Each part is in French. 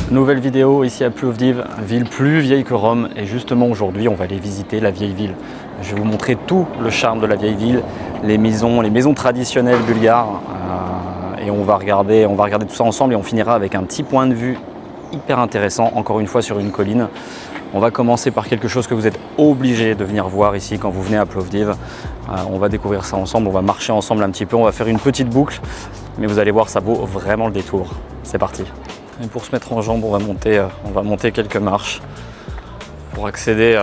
Nouvelle vidéo ici à Plovdiv, ville plus vieille que Rome, et justement aujourd'hui on va aller visiter la vieille ville. Je vais vous montrer tout le charme de la vieille ville, les maisons traditionnelles bulgares, et on va regarder tout ça ensemble et on finira avec un petit point de vue hyper intéressant, encore une fois sur une colline. On va commencer par quelque chose que vous êtes obligé de venir voir ici quand vous venez à Plovdiv. On va découvrir ça ensemble, on va marcher ensemble un petit peu, on va faire une petite boucle, mais vous allez voir, ça vaut vraiment le détour. C'est parti. Et pour se mettre en jambe, on va monter quelques marches pour accéder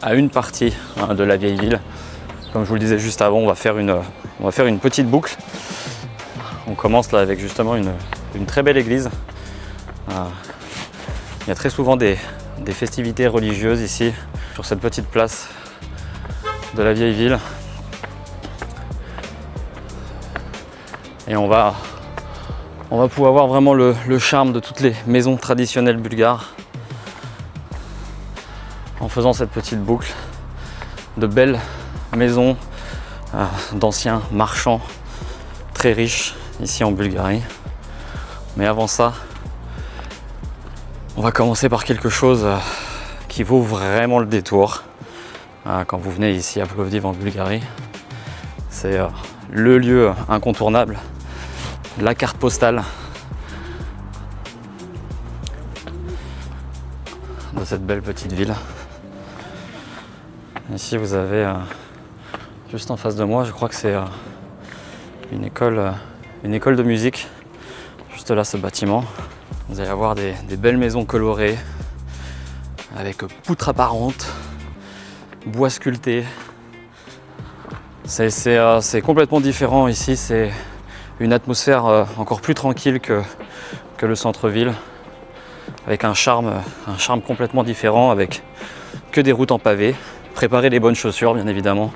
à une partie de la vieille ville. Comme je vous le disais juste avant, on va faire une petite boucle. On commence là avec justement une très belle église. Il y a très souvent des festivités religieuses ici, sur cette petite place de la vieille ville. Et on va pouvoir voir vraiment le charme de toutes les maisons traditionnelles bulgares en faisant cette petite boucle de belles maisons d'anciens marchands très riches ici en Bulgarie. Mais avant ça, on va commencer par quelque chose qui vaut vraiment le détour quand vous venez ici à Plovdiv en Bulgarie. C'est le lieu incontournable, la carte postale de cette belle petite ville. Ici vous avez juste en face de moi, je crois que c'est une école de musique. Juste là, ce bâtiment. Vous allez avoir des belles maisons colorées avec poutres apparentes, bois sculpté. C'est complètement différent ici. C'est une atmosphère encore plus tranquille que le centre-ville, avec un charme complètement différent, avec que des routes en pavé. Préparez les bonnes chaussures, bien évidemment,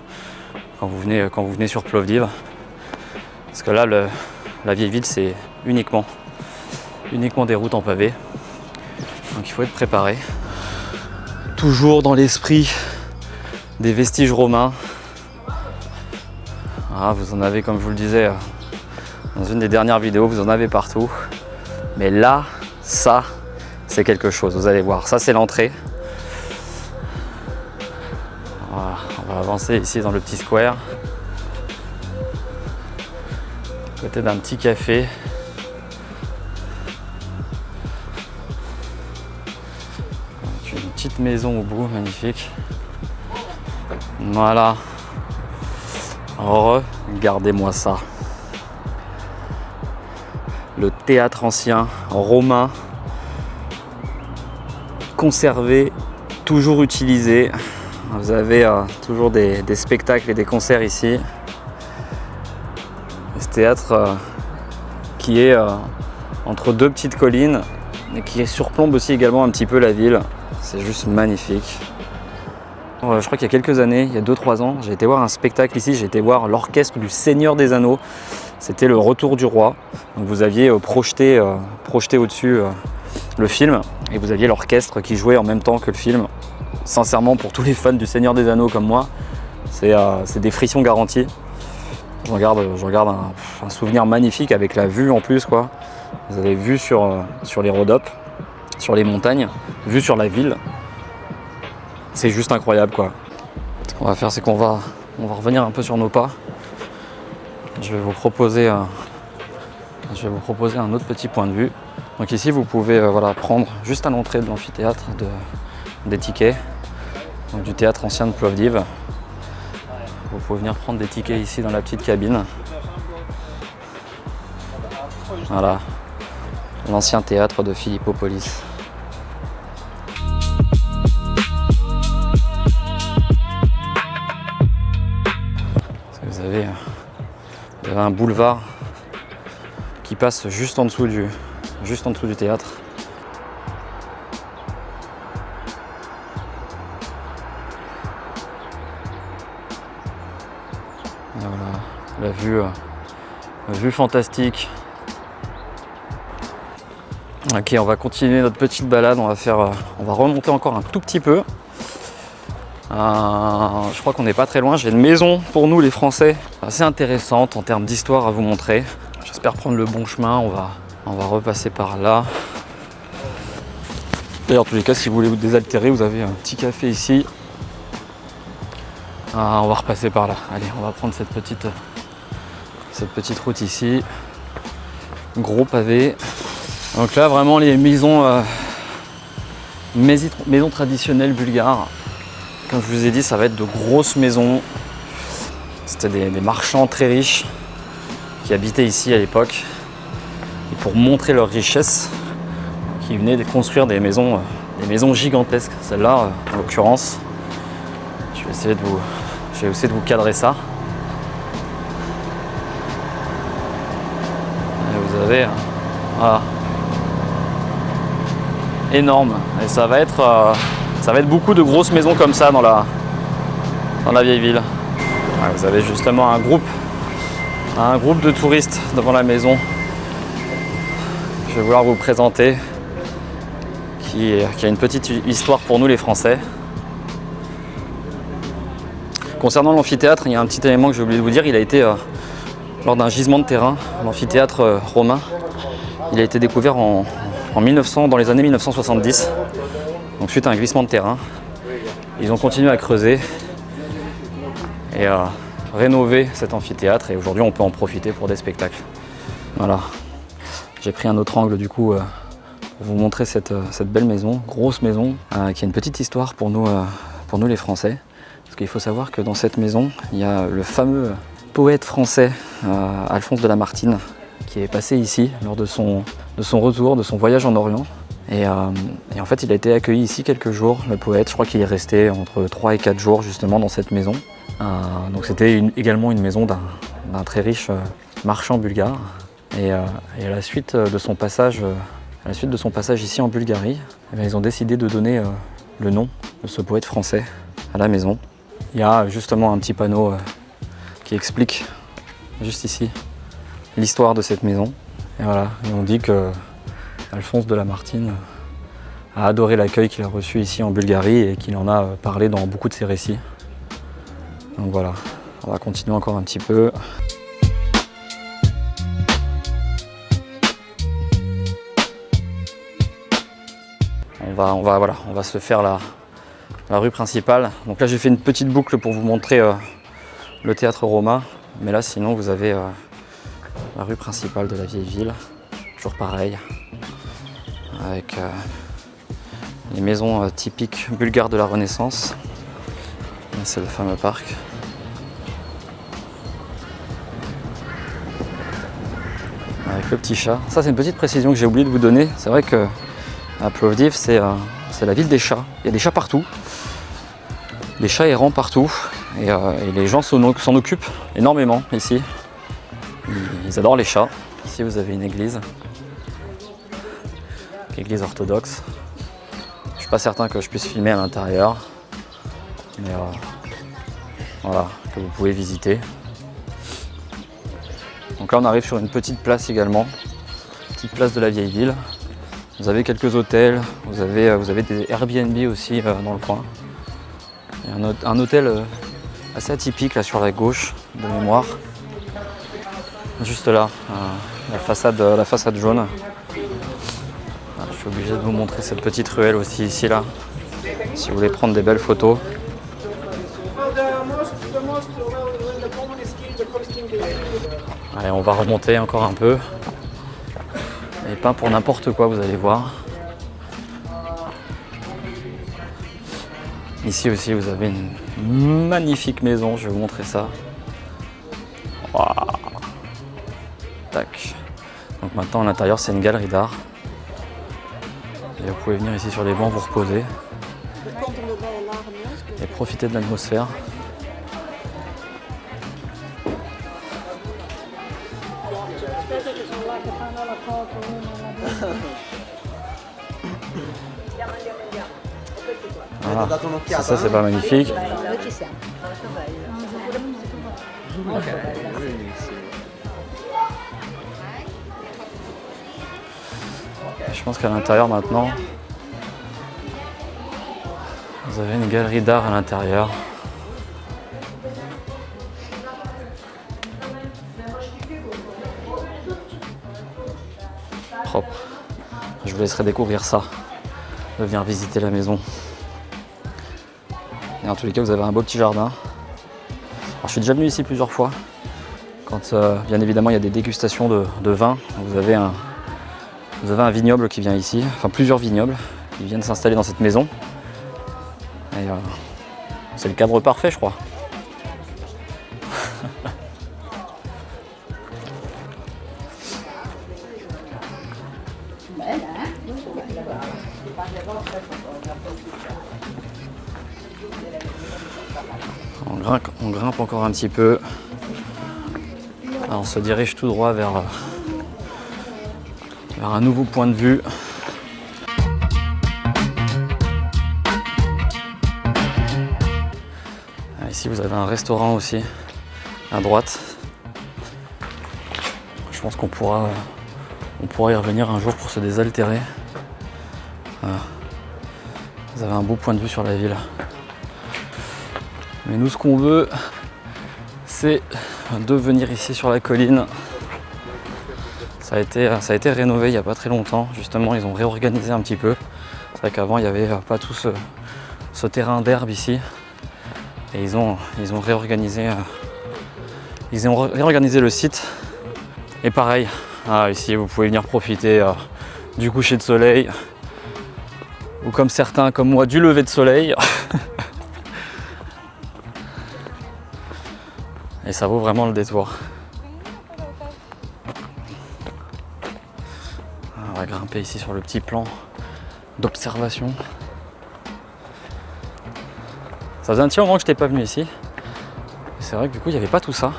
quand vous venez sur Plovdiv, parce que là, la vieille ville, c'est uniquement des routes en pavé, donc il faut être préparé. Toujours dans l'esprit des vestiges romains. Vous en avez, comme je vous le disais dans une des dernières vidéos, vous en avez partout. Mais là, ça, c'est quelque chose, vous allez voir. Ça, c'est l'entrée. Voilà, on va avancer ici dans le petit square, à côté d'un petit café. Avec une petite maison au bout, magnifique. Voilà. Regardez-moi ça. Le théâtre ancien, romain, conservé, toujours utilisé. Vous avez toujours des spectacles et des concerts ici. Ce théâtre qui est entre deux petites collines et qui surplombe aussi également un petit peu la ville. C'est juste magnifique. Je crois qu'il y a quelques années, il y a 2-3 ans, j'ai été voir un spectacle ici, j'ai été voir l'orchestre du Seigneur des Anneaux. C'était le Retour du Roi. Donc vous aviez projeté au-dessus le film et vous aviez l'orchestre qui jouait en même temps que le film. Sincèrement, pour tous les fans du Seigneur des Anneaux comme moi, c'est des frissons garantis. Je regarde un souvenir magnifique avec la vue en plus, quoi. Vous avez vue sur les Rhodopes, sur les montagnes, vue sur la ville. C'est juste incroyable, quoi. Ce qu'on va faire, c'est qu'on va revenir un peu sur nos pas. Je vais vous proposer un autre petit point de vue. Donc ici, vous pouvez prendre juste à l'entrée de l'amphithéâtre des tickets, donc du théâtre ancien de Plovdiv. Vous pouvez venir prendre des tickets ici dans la petite cabine. Voilà, l'ancien théâtre de Philippopolis. Vous avez un boulevard qui passe juste en dessous du théâtre. Et voilà, la vue fantastique. Ok, on va continuer notre petite balade. On va remonter encore un tout petit peu. Je crois qu'on n'est pas très loin. J'ai une maison pour nous les Français assez intéressante en termes d'histoire à vous montrer. J'espère prendre le bon chemin. On va repasser par là. D'ailleurs, en tous les cas, si vous voulez vous désaltérer, vous avez un petit café ici. Ah, on va repasser par là. Allez, on va prendre cette petite route ici. Gros pavé. Donc là, vraiment les maisons traditionnelles bulgares. Comme je vous ai dit, ça va être de grosses maisons. C'était des marchands très riches qui habitaient ici à l'époque. Et pour montrer leur richesse, qui venaient de construire des maisons gigantesques. Celle-là, en l'occurrence, je vais essayer de vous cadrer ça. Et vous avez, voilà, énorme. Et ça va être beaucoup de grosses maisons comme ça dans la vieille ville. Ouais, vous avez justement un groupe de touristes devant la maison. Je vais vouloir vous présenter. Qui a une petite histoire pour nous les Français. Concernant l'amphithéâtre, il y a un petit élément que j'ai oublié de vous dire. Il a été, lors d'un gisement de terrain, l'amphithéâtre romain, il a été découvert dans les années 1970. Donc suite à un glissement de terrain, ils ont continué à creuser et à rénover cet amphithéâtre. Et aujourd'hui, on peut en profiter pour des spectacles. Voilà. J'ai pris un autre angle du coup. Pour vous montrer cette belle maison, grosse maison, qui a une petite histoire pour nous les Français. Parce qu'il faut savoir que dans cette maison, il y a le fameux poète français Alphonse de Lamartine qui est passé ici lors de son retour, de son voyage en Orient. Et en fait, il a été accueilli ici quelques jours, le poète. Je crois qu'il est resté entre 3 et 4 jours justement dans cette maison. Donc c'était également une maison d'un très riche marchand bulgare. Et à la suite de son passage ici en Bulgarie, eh bien, ils ont décidé de donner le nom de ce poète français à la maison. Il y a justement un petit panneau qui explique juste ici l'histoire de cette maison. Et voilà, et on dit que Alphonse de Lamartine a adoré l'accueil qu'il a reçu ici en Bulgarie et qu'il en a parlé dans beaucoup de ses récits. Donc voilà, on va continuer encore un petit peu. On va se faire la rue principale. Donc là j'ai fait une petite boucle pour vous montrer le théâtre romain. Mais là sinon vous avez la rue principale de la vieille ville. Toujours pareil. Avec les maisons typiques bulgares de la Renaissance. Là, c'est le fameux parc. Avec le petit chat. Ça c'est une petite précision que j'ai oublié de vous donner. C'est vrai que à Plovdiv, c'est la ville des chats. Il y a des chats partout. Des chats errants partout. Et les gens s'en occupent énormément ici. Ils adorent les chats. Ici, vous avez une église. Église orthodoxe. Je ne suis pas certain que je puisse filmer à l'intérieur. Mais voilà, que vous pouvez visiter. Donc là, on arrive sur une petite place également. Petite place de la vieille ville. Vous avez quelques hôtels, vous avez des Airbnb aussi dans le coin. Il y a un hôtel assez atypique là sur la gauche de mémoire. Juste là, la façade jaune. Je suis obligé de vous montrer cette petite ruelle aussi ici là, si vous voulez prendre des belles photos. Allez, on va remonter encore un peu. Et pas pour n'importe quoi, vous allez voir. Ici aussi, vous avez une magnifique maison. Je vais vous montrer ça. Wow. Tac. Donc maintenant, à l'intérieur, c'est une galerie d'art. Et vous pouvez venir ici sur les bancs, vous reposer. Et profiter de l'atmosphère. Voilà. Ça c'est pas magnifique. Je pense qu'à l'intérieur maintenant, vous avez une galerie d'art à l'intérieur. Propre. Je vous laisserai découvrir ça de venir visiter la maison. Et en tous les cas, vous avez un beau petit jardin. Alors, je suis déjà venu ici plusieurs fois. Quand bien évidemment il y a des dégustations de vin, vous avez un vignoble qui vient ici, enfin plusieurs vignobles qui viennent s'installer dans cette maison. Et c'est le cadre parfait, je crois. On grimpe encore un petit peu. Alors on se dirige tout droit vers un nouveau point de vue. Ici vous avez un restaurant aussi à droite. Je pense qu'on pourra y revenir un jour pour se désaltérer. Voilà. Vous avez un beau point de vue sur la ville. Mais nous, ce qu'on veut, c'est de venir ici sur la colline. Ça a été rénové il n'y a pas très longtemps. Justement, ils ont réorganisé un petit peu. C'est vrai qu'avant, il n'y avait pas tout ce terrain d'herbe ici. Et ils ont réorganisé le site. Et pareil, ici, vous pouvez venir profiter du coucher de soleil. Ou comme certains, comme moi, du lever de soleil. Et ça vaut vraiment le détour. On va grimper ici sur le petit plan d'observation. Ça faisait un petit moment que je n'étais pas venu ici. C'est vrai que du coup il n'y avait pas tout ça.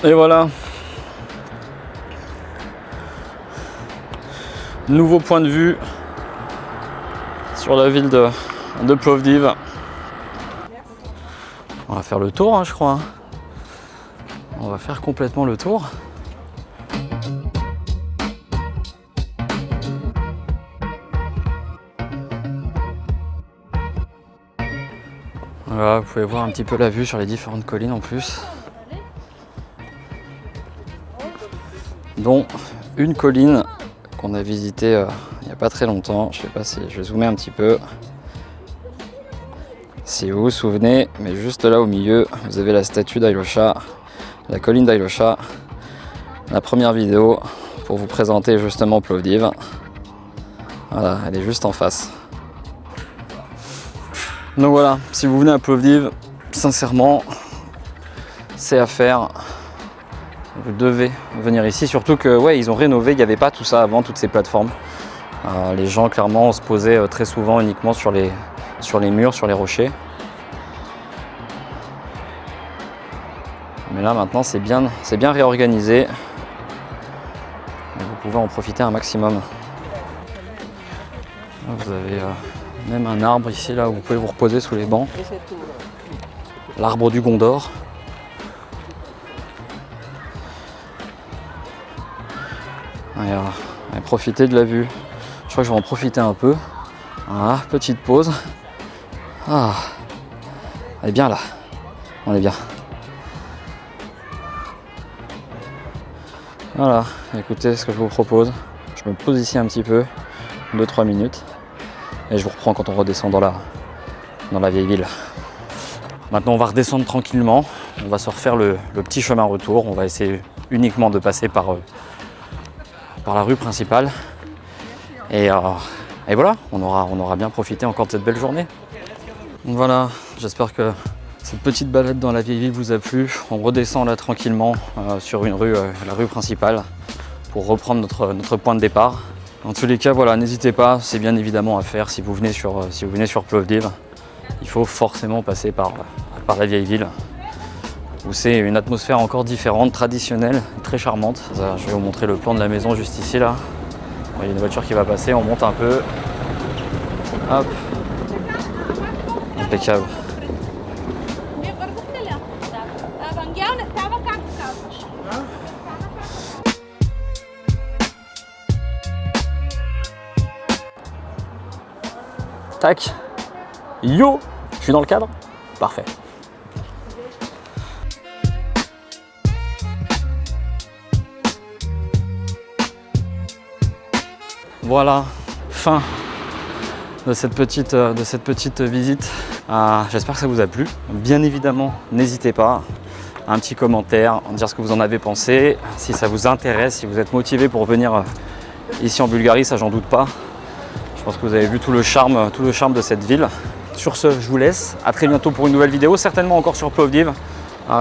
Et voilà. Nouveau point de vue sur la ville de Plovdiv. On va faire le tour, je crois. On va faire complètement le tour. Voilà, vous pouvez voir un petit peu la vue sur les différentes collines en plus. Dont une colline qu'on a visitée il n'y a pas très longtemps. Je sais pas si je vais zoomer un petit peu. Si vous vous souvenez, mais juste là au milieu, vous avez la statue d'Ailosha, la colline d'Ailosha. La première vidéo pour vous présenter justement Plovdiv. Voilà, elle est juste en face. Donc voilà, si vous venez à Plovdiv, sincèrement, c'est à faire. Vous devez venir ici, surtout que ouais, ils ont rénové, il n'y avait pas tout ça avant, toutes ces plateformes. Les gens clairement se posaient très souvent uniquement sur les murs, sur les rochers. Mais là maintenant c'est bien réorganisé. Et vous pouvez en profiter un maximum. Là, vous avez même un arbre ici là où vous pouvez vous reposer sous les bancs. L'arbre du Gondor. Et profitez de la vue. Je crois que je vais en profiter un peu. Voilà, petite pause. On est bien là. On est bien. Voilà, écoutez ce que je vous propose. Je me pose ici un petit peu, 2-3 minutes. Et je vous reprends quand on redescend dans la vieille ville. Maintenant on va redescendre tranquillement. On va se refaire le petit chemin retour. On va essayer uniquement de passer par la rue principale. Et voilà, on aura bien profité encore de cette belle journée. Donc voilà, j'espère que cette petite balade dans la vieille ville vous a plu. On redescend là tranquillement sur une rue, la rue principale, pour reprendre notre point de départ. En tous les cas, voilà, n'hésitez pas, c'est bien évidemment à faire si vous venez sur Plovdiv. Il faut forcément passer par la vieille ville, où c'est une atmosphère encore différente, traditionnelle, très charmante. Je vais vous montrer le plan de la maison juste ici là. Il y a une voiture qui va passer, on monte un peu. Hop. Impeccable. Tac. Yo, je suis dans le cadre. Parfait. Voilà, fin de cette petite visite. J'espère que ça vous a plu. Bien évidemment, n'hésitez pas, un petit commentaire, dire ce que vous en avez pensé. Si ça vous intéresse, si vous êtes motivé pour venir ici en Bulgarie, ça j'en doute pas. Je pense que vous avez vu tout le charme de cette ville. Sur ce, je vous laisse. À très bientôt pour une nouvelle vidéo, certainement encore sur Plovdiv.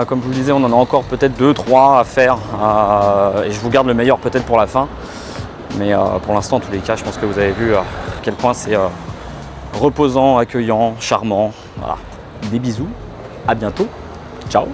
Comme je vous le disais, on en a encore peut-être 2-3 à faire. Et je vous garde le meilleur peut-être pour la fin. Mais pour l'instant, en tous les cas, je pense que vous avez vu à quel point c'est reposant, accueillant, charmant. Voilà. Des bisous. À bientôt. Ciao.